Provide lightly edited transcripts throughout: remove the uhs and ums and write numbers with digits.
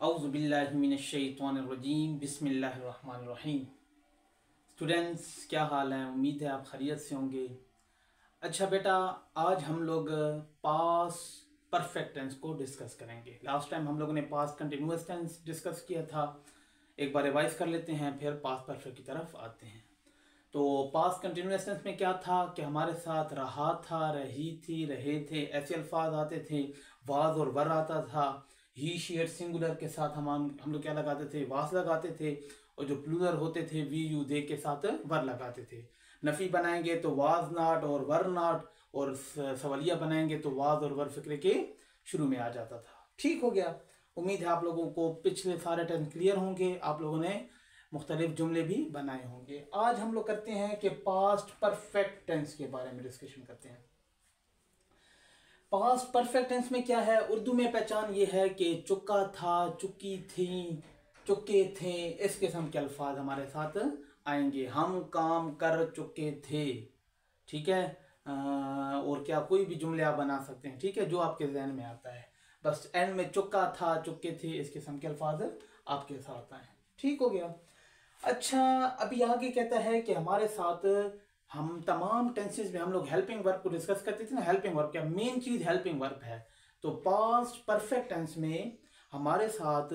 औज़ुबिल्लाहिमिनश्शैतानिर्रजीम बिस्मिल्लाहिर्रहमानिर्रहीम। स्टूडेंट्स, क्या हाल है? उम्मीद है आप खैरियत से होंगे। अच्छा बेटा, आज हम लोग पास परफेक्ट टेंस को डिस्कस करेंगे। लास्ट टाइम हम लोगों ने पास कंटिन्यूअस टेंस डिस्कस किया था। एक बार रिवाइज कर लेते हैं, फिर पास परफेक्ट की तरफ आते हैं। तो पास कंटिन्यूअस टेंस में क्या था कि हमारे साथ रहा था, रही थी, रहे थे, ऐसे अल्फाज आते थे। वाज और वर आता था। ही शी इट सिंगुलर के साथ हम लोग क्या लगाते थे? वास लगाते थे। और जो प्लूरल होते थे वी यू दे के साथ वर लगाते थे। नफी बनाएंगे तो वाज नॉट और वर नॉट, और सवालिया बनाएंगे तो वाज और वर फिक्रे के शुरू में आ जाता था। ठीक हो गया। उम्मीद है आप लोगों को पिछले सारे टेंस क्लियर होंगे, आप लोगों ने मुख्तलिफ जुमले भी बनाए होंगे। आज हम लोग करते हैं कि पास्ट परफेक्ट टेंस के बारे में डिस्कशन करते हैं। पास्ट परफेक्ट टेंस में क्या है? उर्दू में पहचान ये है कि चुका था, चुकी थी, चुके थे, इस किस्म के अल्फाज हमारे साथ आएंगे। हम काम कर चुके थे, ठीक है। और क्या कोई भी जुमले आप बना सकते हैं, ठीक है, जो आपके जहन में आता है। बस एंड में चुका था, चुके थे, इस किस्म के अल्फाज आपके साथ आए। ठीक हो गया। अच्छा, अभी आगे कहता है कि हमारे साथ हम तमाम टेंसेस में हम लोग हेल्पिंग वर्ब को डिस्कस करते थे ना। हेल्पिंग वर्ब क्या मेन चीज हेल्पिंग वर्ब है। तो पास्ट परफेक्ट टेंस में हमारे साथ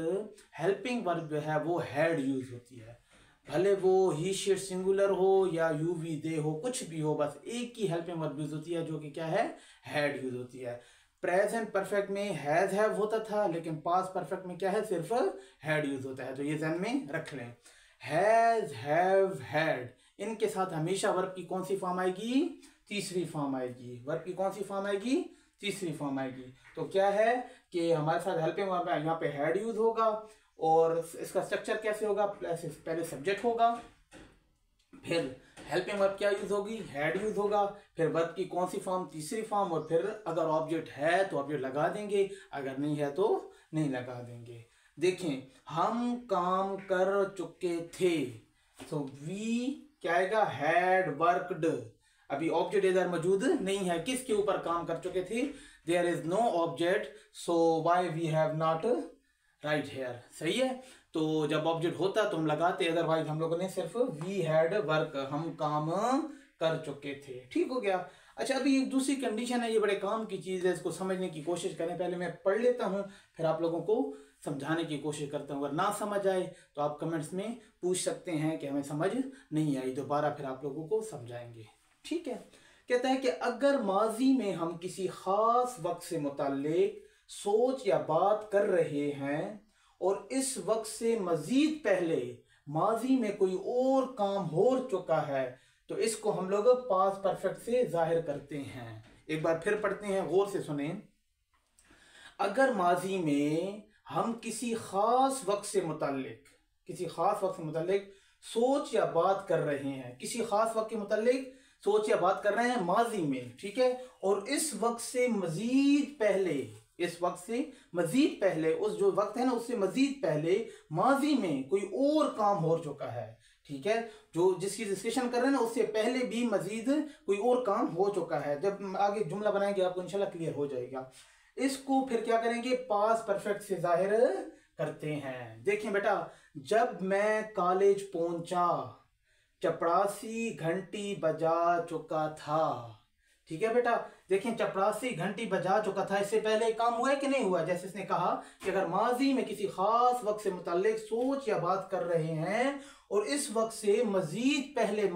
हेल्पिंग वर्ब जो है वो हैड यूज होती है। भले वो ही शी सिंगुलर हो या यू वी दे हो, कुछ भी हो, बस एक ही हेल्पिंग वर्ब यूज होती है जो कि क्या है? हैड यूज होती है। प्रेजेंट परफेक्ट में हैज हैव होता था, लेकिन पास्ट परफेक्ट में क्या है? सिर्फ हैड यूज होता है। तो ये ध्यान में रख लें। हैज, हैव, हैड, इनके साथ हमेशा वर्ब की कौन सी फॉर्म आएगी? तीसरी फॉर्म आएगी। वर्ब की कौन सी फॉर्म आएगी? तीसरी फॉर्म आएगी। तो क्या है कि हमारे साथ हेल्पिंग वर्ब है, यहाँ पे हैड यूज होगा। और इसका स्ट्रक्चर कैसे होगा? पहले सब्जेक्ट होगा, फिर हेल्पिंग वर्ब क्या यूज होगी? हैड यूज होगा। फिर वर्ब की कौन सी फॉर्म? तीसरी फॉर्म। और फिर अगर ऑब्जेक्ट है तो ऑब्जेक्ट लगा देंगे, अगर नहीं है तो नहीं लगा देंगे। देखें, हम काम कर चुके थे, तो वी क्या आएगा? Had worked. अभी ऑब्जेक्ट इधर मौजूद नहीं है। किसके ऊपर काम कर चुके थे? There is no object, so why we have not write here. सही है। तो जब ऑब्जेक्ट होता तो हम लगाते, अदरवाइज हम लोगों ने सिर्फ वी हैड वर्क, हम काम कर चुके थे। ठीक हो गया। अच्छा, अभी एक दूसरी कंडीशन है, ये बड़े काम की चीज है, इसको समझने की कोशिश करें। पहले मैं पढ़ लेता हूं, फिर आप लोगों को समझाने की कोशिश करता हूं। अगर ना समझ आए तो आप कमेंट्स में पूछ सकते हैं कि हमें समझ नहीं आई, दोबारा फिर आप लोगों को समझाएंगे। ठीक है। कहता है कि अगर माजी में हम किसी खास वक्त से मुताल्लिक सोच या बात कर रहे हैं और इस वक्त से मजीद पहले माजी में कोई और काम हो चुका है, तो इसको हम लोग पास्ट परफेक्ट से जाहिर करते हैं। एक बार फिर पढ़ते हैं, गौर से सुने। अगर माजी में हम किसी खास वक्त से मुताल्लिक सोच या बात कर रहे हैं, किसी खास वक्त के मुताल्लिक सोच या बात कर रहे हैं माजी में, ठीक है, और इस वक्त से मजीद पहले, उस जो वक्त है ना उससे मजीद पहले माजी में कोई और काम हो चुका है, ठीक है, जो जिसकी डिस्कशन कर रहे हैं ना उससे पहले भी मजीद कोई और काम हो चुका है। जब आगे जुमला बनाएंगे आपको इंशाल्लाह क्लियर हो जाएगा। इसको फिर क्या करेंगे? पास्ट परफेक्ट से जाहिर करते हैं। देखें बेटा, जब मैं कॉलेज पहुंचा, चपरासी घंटी बजा चुका था। ठीक है बेटा, देखें, चपरासी घंटी बजा चुका था, इससे पहले काम हुआ है कि नहीं हुआ? जैसे इसने कहा कि अगर माजी में किसी खास वक्त से मुताल्लिक सोच या बात कर रहे हैं और इस वक्त से मजीद पहले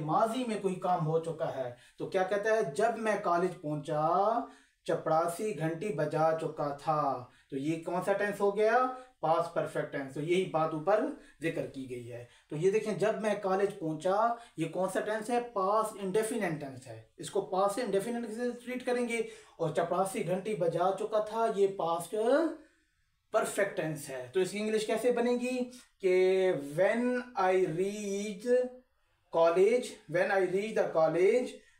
माजी में कोई काम हो चुका है, तो क्या कहता है? जब मैं कॉलेज पहुंचा, चपरासी घंटी बजा चुका था। तो ये कौन सा टेंस हो गया? Past perfect tense. तो यही बात ऊपर जिक्र की गई है। तो ये देखें, जब मैं कॉलेज पहुंचा, ये कौन सा टेंस है? पास्ट इंडेफिनिट टेंस है। इसको पास्ट इंडेफिनिट से ट्रीट करेंगे। और चपरासी घंटी बजा चुका था, ये पास्ट परफेक्ट टेंस है। तो इसकी इंग्लिश कैसे बनेगी कि when I reach the college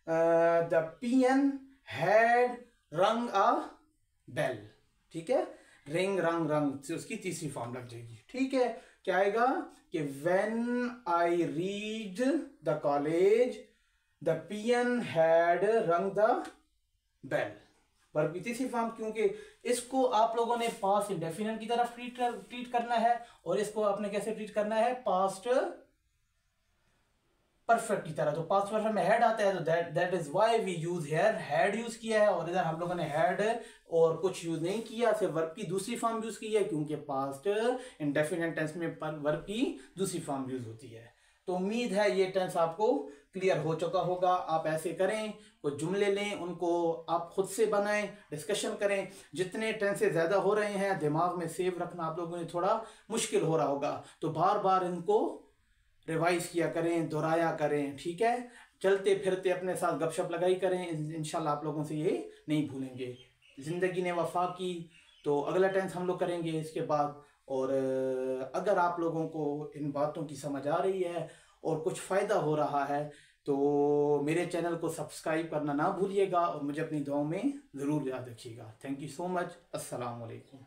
the PN had रंग अ बेल। ठीक है, रिंग रंग रंग से उसकी तीसरी फॉर्म लग जाएगी। ठीक है, क्या आएगा कि when I reach the college the PN had रंग द बेल। वर्ब की तीसरी फॉर्म, क्योंकि इसको आप लोगों ने पास्ट इंडेफिनिट की तरफ ट्रीट करना है और इसको आपने कैसे ट्रीट करना है, पास्ट परफेक्ट की तरह। तो पास्ट परफेक्ट में हैड आता है, तो that is why we use here, had use किया है, और इधर हम लोगों ने हैड और कुछ यूज नहीं किया, सिर्फ वर्ब की दूसरी फॉर्म यूज की है, क्योंकि पास्ट इंडेफिनिट टेंस में वर्ब की दूसरी फॉर्म यूज होती है। तो उम्मीद है ये टेंस आपको क्लियर हो चुका होगा। आप ऐसे करें, कुछ जुमले लें, उनको आप खुद से बनाएं, डिस्कशन करें। जितने टेंसेस ज्यादा हो रहे हैं दिमाग में सेव रखना आप लोगों ने थोड़ा मुश्किल हो रहा होगा, तो बार बार इनको रिवाइज किया करें, दोहराया करें, ठीक है। चलते फिरते अपने साथ गपशप लगाई करें, इंशाल्लाह आप लोगों से ये नहीं भूलेंगे। जिंदगी ने वफा की, तो अगला टेंस हम लोग करेंगे इसके बाद। और अगर आप लोगों को इन बातों की समझ आ रही है और कुछ फ़ायदा हो रहा है, तो मेरे चैनल को सब्सक्राइब करना ना भूलिएगा और मुझे अपनी दुआओं में ज़रूर याद रखिएगा। Thank you so much. अस्सलाम वालेकुम।